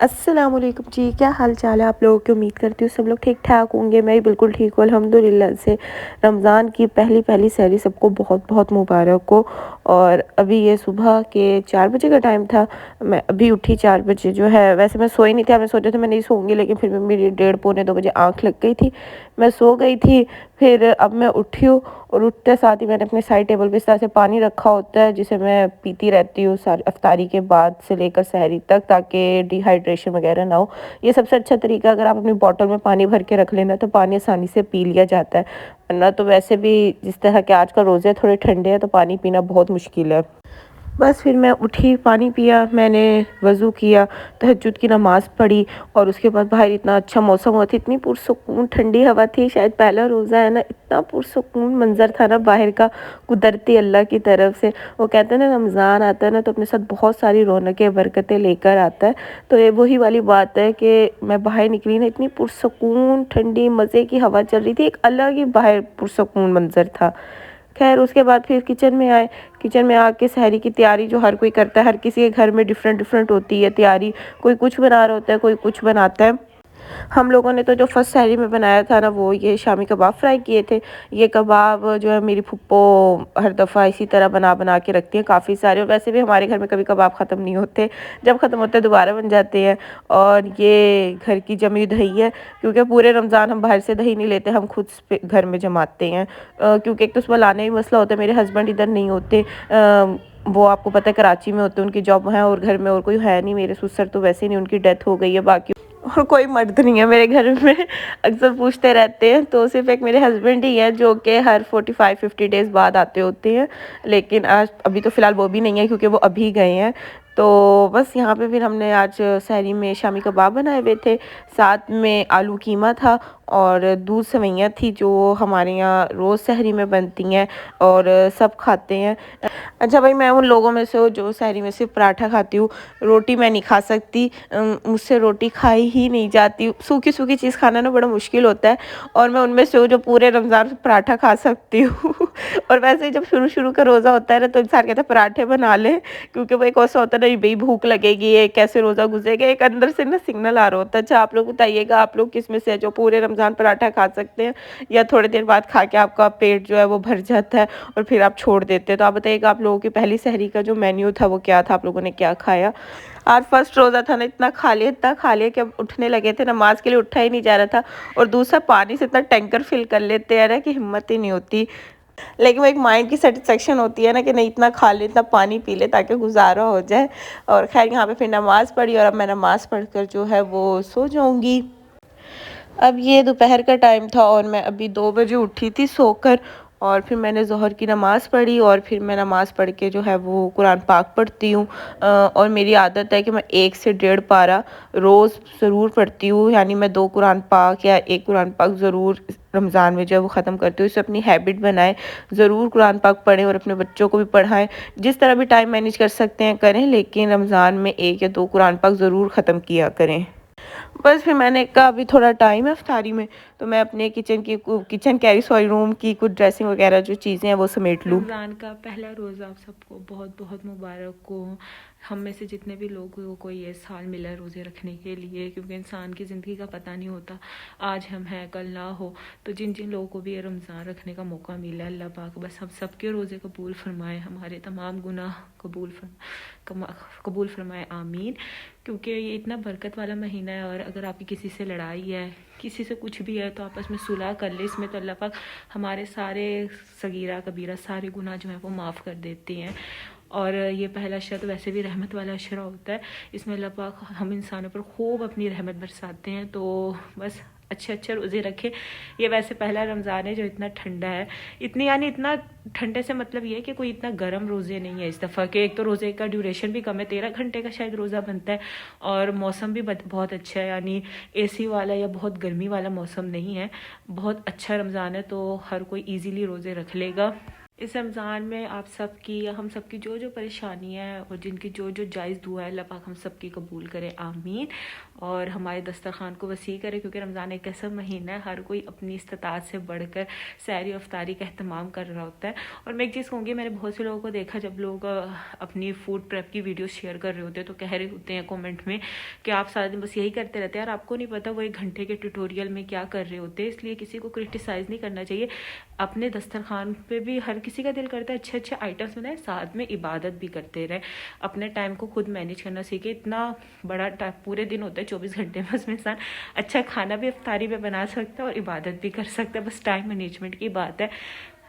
अस्सलाम वालेकुम जी, क्या हाल चाल है आप लोगों की। उम्मीद करती हूँ सब लोग ठीक ठाक होंगे। मैं भी बिल्कुल ठीक हूँ अल्हम्दुलिल्लाह से। रमज़ान की पहली पहली सहरी सबको बहुत बहुत मुबारक हो। और अभी ये सुबह के 4 बजे का टाइम था। मैं अभी उठी 4 बजे जो है। वैसे मैं सोई नहीं थी, मैं सोचा था मैं नहीं सोऊंगी, लेकिन फिर मेरी 1:30 पौने 2 बजे आँख लग गई थी, मैं सो गई थी। फिर अब मैं उठी हूँ और उठते साथ ही मैंने अपने साइड टेबल पे इस तरह से पानी रखा होता है, जिसे मैं पीती रहती हूँ सारी अफ्तारी के बाद से लेकर सहरी तक, ताकि डिहाइड्रेशन वगैरह ना हो। ये सबसे अच्छा तरीका, अगर आप अपनी बॉटल में पानी भर के रख लेना तो पानी आसानी से पी लिया जाता है। वरना तो वैसे भी जिस तरह के आजकल रोज़े थोड़े ठंडे हैं तो पानी पीना बहुत मुश्किल है। बस फिर मैं उठी, पानी पिया, मैंने वज़ू किया, तहज्जुद की नमाज़ पढ़ी और उसके बाद बाहर इतना अच्छा मौसम हुआ था, इतनी पुरसुकून ठंडी हवा थी। शायद पहला रोज़ा है ना, इतना पुरसुकून मंज़र था ना बाहर का, कुदरती अल्लाह की तरफ से। वो कहते हैं ना, रमज़ान आता है ना तो अपने साथ बहुत सारी रौनकें बरकतें लेकर आता है। तो ये वही वाली बात है कि मैं बाहर निकली ना, इतनी पुरसुकून ठंडी मज़े की हवा चल रही थी, एक अलग ही बाहर पुरसुकून मंज़र था। खैर उसके बाद फिर किचन में आए। किचन में आके सहरी की तैयारी जो हर कोई करता है, हर किसी के घर में डिफरेंट डिफरेंट होती है तैयारी। कोई कुछ बना रहा होता है, कोई कुछ बनाता है। हम लोगों ने तो जो फर्स्ट सहरी में बनाया था ना, वो ये शामी कबाब फ्राई किए थे। ये कबाब जो है मेरी फुप्पो हर दफ़ा इसी तरह बना बना के रखती है काफ़ी सारे, और वैसे भी हमारे घर में कभी कबाब ख़त्म नहीं होते, जब ख़त्म होते हैं दोबारा बन जाते हैं। और ये घर की जमी दही है, क्योंकि पूरे रमज़ान हम बाहर से दही नहीं लेते, हम खुद घर में जमाते हैं। क्योंकि एक तो उसमें लाने में मसला होता है, मेरे हस्बैंड इधर नहीं होते, वो आपको पता है कराची में होते हैं, उनकी जॉब है, और घर में और कोई है नहीं। मेरे ससुर तो वैसे नहीं, उनकी डेथ हो गई है, बाकी और कोई मर्द नहीं है मेरे घर में। अक्सर पूछते रहते हैं, तो सिर्फ एक मेरे हस्बैंड ही हैं जो कि हर 45-50 डेज़ बाद आते होते हैं। लेकिन आज अभी तो फ़िलहाल वो भी नहीं है, क्योंकि वो अभी गए हैं। तो बस यहाँ पे फिर हमने आज सहरी में शामी कबाब बनाए हुए थे, साथ में आलू कीमा था और दूध सेवइयाँ थी, जो हमारे यहाँ रोज़ सहरी में बनती हैं और सब खाते हैं। अच्छा भाई, मैं उन लोगों में से हूँ जो सहरी में सिर्फ पराठा खाती हूँ, रोटी मैं नहीं खा सकती। मुझसे रोटी खाई ही नहीं जाती, सूखी सूखी चीज़ खाना ना बड़ा मुश्किल होता है। और मैं उनमें से हूँ जो पूरे रमज़ान पराठा खा सकती हूँ। और वैसे ही जब शुरू शुरू का रोज़ा होता है ना, तो इंसान कहता है पराठे बना ले, क्योंकि वो एक ऐसा होता है ना, भाई भूख लगेगी, ये कैसे रोज़ा गुजरेगा, एक अंदर से ना सिग्नल आ रहा होता है। अच्छा आप लोग बताइएगा, आप लोग किस में से है जो पूरे रमज़ान पराठा खा सकते हैं, या थोड़ी देर बाद खा के आपका पेट जो है वो भर जाता है और फिर आप छोड़ देते हैं। तो आप बताइएगा, आप लोगों की पहली सहरी का जो मेन्यू था वो क्या था, आप लोगों ने क्या खाया। आज फर्स्ट रोज़ा था ना, इतना खा लिया कि अब उठने लगे थे, नमाज के लिए उठा ही नहीं जा रहा था। और दूसरा, पानी से इतना टैंकर फिल कर लेते हैं ना कि हिम्मत ही नहीं होती। लेकिन वो एक माइंड की सेटिस्फेक्शन होती है ना, कि नहीं इतना खा ले, इतना पानी पी ले, ताकि गुजारा हो जाए। और खैर यहाँ पे फिर नमाज़ पढ़ी, और अब मैं नमाज़ पढ़कर जो है वो सो जाऊँगी। अब ये दोपहर का टाइम था और मैं अभी 2 बजे उठी थी सोकर, और फिर मैंने ज़ोहर की नमाज़ पढ़ी, और फिर मैं नमाज़ पढ़ के जो है वो कुरान पाक पढ़ती हूँ। और मेरी आदत है कि मैं 1 से 1.5 पारा रोज़ ज़रूर पढ़ती हूँ, यानी मैं 2 कुरान पाक या 1 कुरान पाक ज़रूर रमज़ान में जो है वो ख़त्म करती हूँ। इसे अपनी हैबिट बनाएं, ज़रूर कुरान पाक पढ़ें और अपने बच्चों को भी पढ़ाएं। जिस तरह भी टाइम मैनेज कर सकते हैं करें, लेकिन रमज़ान में 1 या 2 कुरान पाक ज़रूर ख़त्म किया करें। बस फिर मैंने कहा अभी थोड़ा टाइम है इफ्तारी में, तो मैं अपने किचन कह रही सॉरी, रूम की कुछ ड्रेसिंग वगैरह जो चीज़ें हैं वो समेट लूँ। रमज़ान का पहला रोज़ा आप सबको बहुत बहुत मुबारक हो। हम में से जितने भी लोगों को ये साल मिला है रोज़े रखने के लिए, क्योंकि इंसान की ज़िंदगी का पता नहीं होता, आज हम हैं कल ना हो। तो जिन जिन लोगों को भी ये रमज़ान रखने का मौका मिला है, अल्लाह पाक बस हम सबके रोज़े कबूल फरमाए, हमारे तमाम गुनाह कबूल फरमाए, आमीन। क्योंकि ये इतना बरकत वाला महीना है, और अगर आपकी किसी से लड़ाई है, किसी से कुछ भी है, तो आपस में सुलह कर ले। इसमें तो अल्लाह पाक हमारे सारे सगीरा कबीरा सारे गुनाह जो है वो माफ़ कर देते हैं। और ये पहला अशरा तो वैसे भी रहमत वाला अशरा होता है, इसमें अल्लाह पाक हम इंसानों पर खूब अपनी रहमत बरसाते हैं। तो बस अच्छे अच्छे रोज़े रखे। ये वैसे पहला रमज़ान है जो इतना ठंडा है, इतना ठंडे से मतलब ये है कि कोई इतना गर्म रोज़े नहीं है इस दफ़ा के। एक तो रोज़े का ड्यूरेशन भी कम है, 13 घंटे का शायद रोज़ा बनता है, और मौसम भी बहुत अच्छा है, यानी एसी वाला या बहुत गर्मी वाला मौसम नहीं है। बहुत अच्छा रमज़ान है, तो हर कोई ईज़िली रोज़े रख लेगा। इस रमज़ान में आप सबकी या हम सबकी जो जो परेशानी है और जिनकी जो जो जायज़ दुआ है, अल्लाह पाक हम सबकी कबूल करे, आमीन। और हमारे दस्तरखान को वसी करे, क्योंकि रमज़ान एक ऐसा महीना है हर कोई अपनी इस्तात से बढ़कर सहरी अफ्तारी का अहतमाम कर रहा होता है। और मैं एक चीज़ कहूँगी, मैंने बहुत से लोगों को देखा जब लोग अपनी फूड प्रेप की वीडियो शेयर कर रहे होते हैं तो कह रहे होते हैं कॉमेंट में कि आप सारा दिन बस यही करते रहते हैं, और आपको नहीं पता वो 1 घंटे के ट्यूटोरियल में क्या कर रहे होते हैं। इसलिए किसी को क्रिटिसाइज़ नहीं करना चाहिए। अपने दस्तरखान पे भी हर किसी का दिल करता है अच्छे अच्छे आइटम्स बनाए, साथ में इबादत भी करते रहे, अपने टाइम को खुद मैनेज करना सीखे। इतना बड़ा पूरे दिन होता है 24 घंटे में, उसमें इंसान अच्छा खाना भी इफ्तारी में बना सकता है और इबादत भी कर सकता है, बस टाइम मैनेजमेंट की बात है।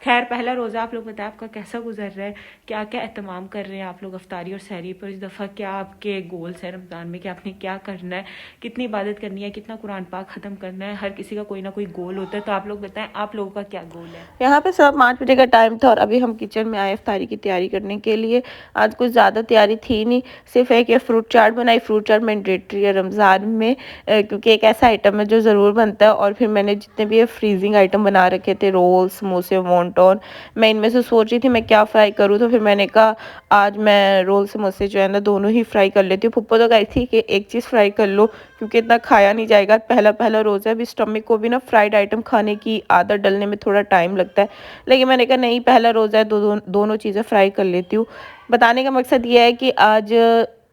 खैर, पहला रोज़ा आप लोग बताएं आपका कैसा गुजर रहा है, क्या क्या एहतमाम कर रहे हैं आप लोग अफ्तारी और सहरी पर। इस दफ़ा क्या आपके गोल्स हैं रमज़ान में कि आपने क्या करना है, कितनी इबादत करनी है, कितना कुरान पाक ख़त्म करना है। हर किसी का कोई ना कोई गोल होता है, तो आप लोग बताएं आप लोगों का क्या गोल है। यहाँ पे सब 5 बजे का टाइम था और अभी हम किचन में आए इफ्तारी की तैयारी करने के लिए। आज कुछ ज़्यादा तैयारी थी नहीं, सिर्फ एक ये फ्रूट चाट बनाई। फ्रूट चाट मैंडेटरी है रमज़ान में, क्योंकि एक ऐसा आइटम है जो ज़रूर बनता है। और फिर मैंने जितने भी ये फ्रीजिंग आइटम बना रखे थे, रोल, समोसे, वॉन्टॉन, मैं इनमें से सोच रही थी मैं क्या फ़्राई करूँ। तो फिर मैंने कहा आज मैं रोल समोसे जो है ना दोनों ही फ्राई कर लेती हूँ। पप्पा तो कही थी कि एक चीज़ फ्राई कर लो क्योंकि इतना खाया नहीं जाएगा, पहला रोज़ा है, अभी स्टमक को भी ना फ्राइड आइटम खाने की आदत डलने में थोड़ा टाइम लगता है। लेकिन मैंने कहा नहीं, पहला रोज़ा है, दोनों चीज़ें फ्राई कर लेती हूँ। बताने का मकसद ये है कि आज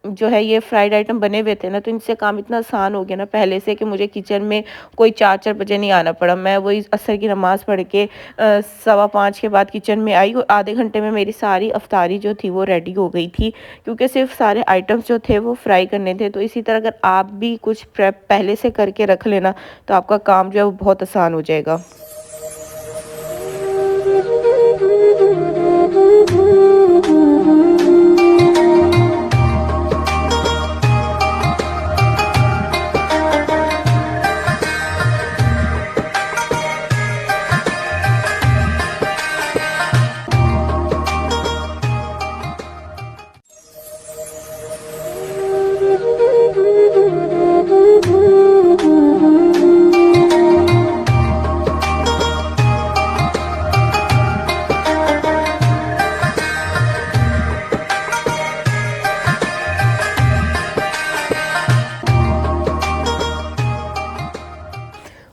जो है ये फ्राइड आइटम बने हुए थे ना, तो इनसे काम इतना आसान हो गया ना पहले से कि मुझे किचन में कोई 4 बजे नहीं आना पड़ा। मैं वही असर की नमाज़ पढ़ के 5:15 के बाद किचन में आई और आधे घंटे में मेरी सारी अफ्तारी जो थी वो रेडी हो गई थी, क्योंकि सिर्फ सारे आइटम्स जो थे वो फ्राई करने थे। तो इसी तरह अगर आप भी कुछ प्रेप पहले से करके रख लेना तो आपका काम जो है वो बहुत आसान हो जाएगा।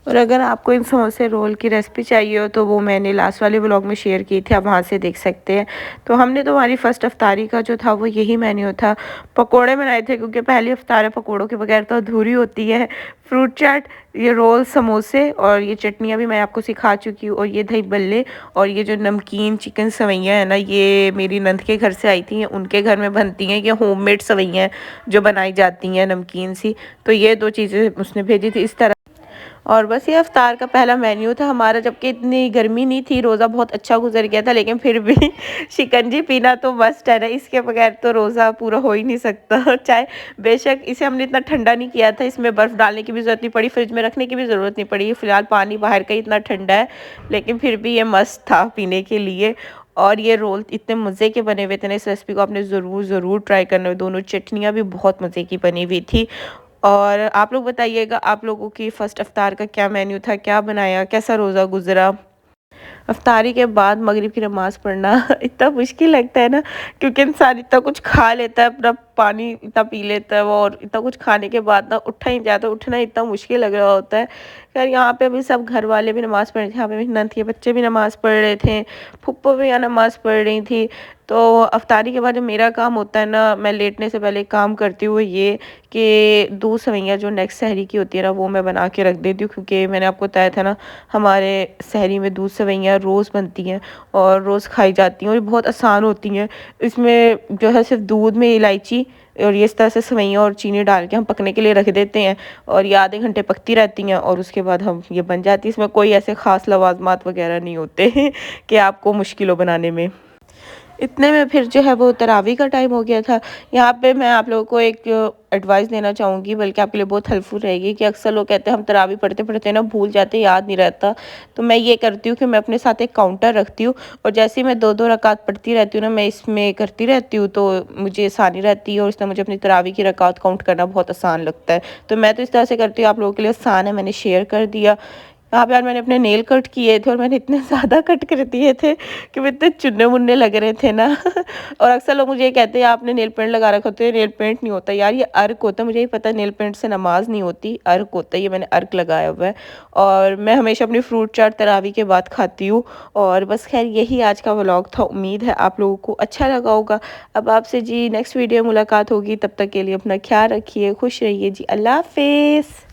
और अगर आपको इन समोसे रोल की रेसिपी चाहिए हो तो वो मैंने लास्ट वाले व्लॉग में शेयर की थी, आप वहाँ से देख सकते हैं। तो हमने तो हमारी फ़र्स्ट अफ्तारी का जो था वो यही मेन्यू था। पकोड़े बनाए थे क्योंकि पहली अफ्तार पकोड़ों के बगैर तो अधूरी होती है। फ्रूट चाट, ये रोल, समोसे और ये चटनियाँ भी मैं आपको सिखा चुकी हूँ। और ये दही बल्ले और ये जो नमकीन चिकन सवैयाँ है ना, ये मेरी नंद के घर से आई थी, उनके घर में बनती हैं। ये होममेड सवैयाँ जो बनाई जाती हैं नमकीन सी। तो ये 2 चीज़ें उसने भेजी थी इस तरह। और बस ये इफ्तार का पहला मेन्यू था हमारा, जबकि इतनी गर्मी नहीं थी, रोज़ा बहुत अच्छा गुजर गया था। लेकिन फिर भी शिकंजी पीना तो मस्ट है ना, इसके बगैर तो रोज़ा पूरा हो ही नहीं सकता। चाहे बेशक इसे हमने इतना ठंडा नहीं किया था, इसमें बर्फ़ डालने की भी ज़रूरत नहीं पड़ी, फ्रिज में रखने की भी ज़रूरत नहीं पड़ी। फ़िलहाल पानी बाहर का ही इतना ठंडा है, लेकिन फिर भी ये मस्त था पीने के लिए। और ये रोल इतने मज़े के बने हुए थे ना, इस रेसिपी को आपने ज़रूर ट्राई करना। दोनों चटनियाँ भी बहुत मज़े की बनी हुई थी। और आप लोग बताइएगा आप लोगों की फ़र्स्ट इफ्तार का क्या मेन्यू था, क्या बनाया, कैसा रोज़ा गुज़रा। अफ्तारी के बाद मगरिब की नमाज़ पढ़ना इतना मुश्किल लगता है ना, क्योंकि इंसान इतना कुछ खा लेता है, अपना पानी इतना पी लेता है वो, और इतना कुछ खाने के बाद ना उठा ही जाता है, उठना इतना मुश्किल लग रहा होता है। खैर यहाँ पे अभी सब घर वाले भी नमाज़ पढ़ रहे थे, यहाँ पे मेरी नंद के बच्चे भी नमाज़ पढ़ रहे थे, फुप्पो भी यहाँ नमाज़ पढ़ रही थी। तो अफ्तारी के बाद जो मेरा काम होता है ना, मैं लेटने से पहले काम करती हूँ ये कि दूध सवैयाँ जो नेक्स्ट सहरी की होती है ना, वो मैं बना के रख देती हूँ। क्योंकि मैंने आपको बताया था ना, हमारे सहरी में दूध सवैयाँ रोज़ बनती हैं और रोज़ खाई जाती हैं और ये बहुत आसान होती हैं। इसमें जो है सिर्फ दूध में इलायची और ये इस तरह से सवैयाँ और चीनी डाल के हम पकने के लिए रख देते हैं, और ये आधे घंटे पकती रहती हैं और उसके बाद हम ये बन जाती है। इसमें कोई ऐसे ख़ास लवाज़मात वगैरह नहीं होते कि आपको मुश्किल हो बनाने में। इतने में फिर जो है वो तरावी का टाइम हो गया था। यहाँ पे मैं आप लोगों को एक एडवाइस देना चाहूँगी, बल्कि आपके लिए बहुत हेल्पफुल रहेगी, कि अक्सर लोग कहते हैं हम तरावी पढ़ते पढ़ते ना भूल जाते, याद नहीं रहता। तो मैं ये करती हूँ कि मैं अपने साथ एक काउंटर रखती हूँ, और जैसे ही मैं 2-2 रकात पढ़ती रहती हूँ ना, मैं इसमें करती रहती हूँ, तो मुझे आसानी रहती है और इसमें मुझे अपनी तरावी की रकात काउंट करना बहुत आसान लगता है। तो मैं तो इस तरह से करती हूँ, आप लोगों के लिए आसान है, मैंने शेयर कर दिया। यहाँ पे यार मैंने अपने नेल कट किए थे और मैंने इतने ज़्यादा कट कर दिए थे कि मैं इतने चुन्ने-मुन्ने लग रहे थे ना और अक्सर लोग मुझे ये कहते हैं आपने नेल पेंट लगा रखा होता है, नेल पेंट नहीं होता यार, ये अर्क होता है। मुझे ही पता है नेल पेंट से नमाज़ नहीं होती, अर्क होता है। ये मैंने अर्क लगाया हुआ है और मैं हमेशा अपनी फ्रूट चाट तरावी के बाद खाती हूँ। और बस खैर यही आज का व्लॉग था, उम्मीद है आप लोगों को अच्छा लगा होगा। अब आपसे जी नेक्स्ट वीडियो मुलाकात होगी, तब तक के लिए अपना ख्याल रखिए, खुश रहिए जी, अल्लाह हाफ़िज़।